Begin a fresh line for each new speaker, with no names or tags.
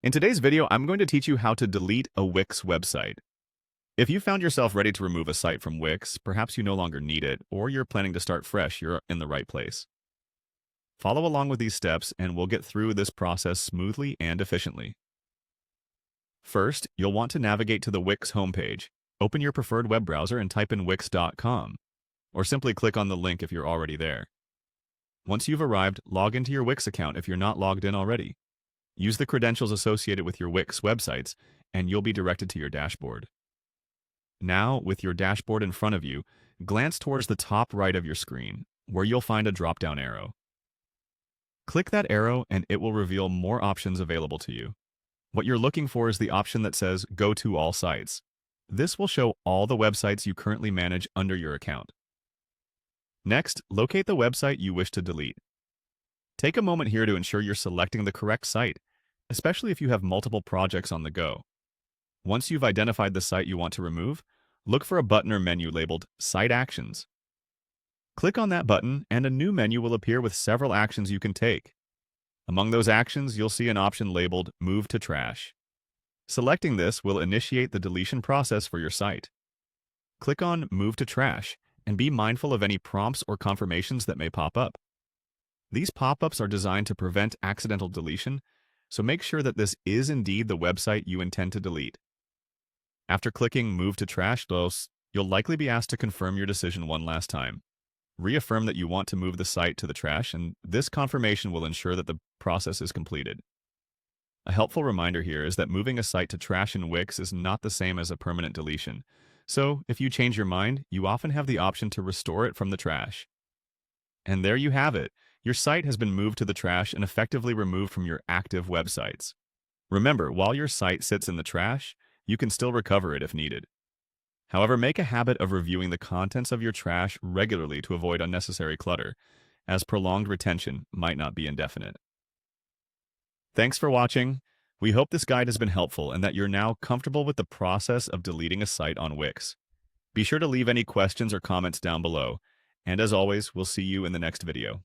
In today's video, I'm going to teach you how to delete a Wix website. If you found yourself ready to remove a site from Wix, perhaps you no longer need it, or you're planning to start fresh, you're in the right place. Follow along with these steps, and we'll get through this process smoothly and efficiently. First, you'll want to navigate to the Wix homepage. Open your preferred web browser and type in wix.com, or simply click on the link if you're already there. Once you've arrived, log into your Wix account if you're not logged in already. Use the credentials associated with your Wix websites, and you'll be directed to your dashboard. Now, with your dashboard in front of you, glance towards the top right of your screen, where you'll find a drop-down arrow. Click that arrow and it will reveal more options available to you. What you're looking for is the option that says Go to All Sites. This will show all the websites you currently manage under your account. Next, locate the website you wish to delete. Take a moment here to ensure you're selecting the correct site, especially if you have multiple projects on the go. Once you've identified the site you want to remove, look for a button or menu labeled Site Actions. Click on that button and a new menu will appear with several actions you can take. Among those actions, you'll see an option labeled Move to Trash. Selecting this will initiate the deletion process for your site. Click on Move to Trash and be mindful of any prompts or confirmations that may pop up. These pop-ups are designed to prevent accidental deletion, so make sure that this is indeed the website you intend to delete. After clicking Move to Trash, you'll likely be asked to confirm your decision one last time. Reaffirm that you want to move the site to the trash, and this confirmation will ensure that the process is completed. A helpful reminder here is that moving a site to trash in Wix is not the same as a permanent deletion, so if you change your mind, you often have the option to restore it from the trash. And there you have it. Your site has been moved to the trash and effectively removed from your active websites. Remember, while your site sits in the trash, you can still recover it if needed. However, make a habit of reviewing the contents of your trash regularly to avoid unnecessary clutter, as prolonged retention might not be indefinite. Thanks for watching. We hope this guide has been helpful and that you're now comfortable with the process of deleting a site on Wix. Be sure to leave any questions or comments down below, and as always, we'll see you in the next video.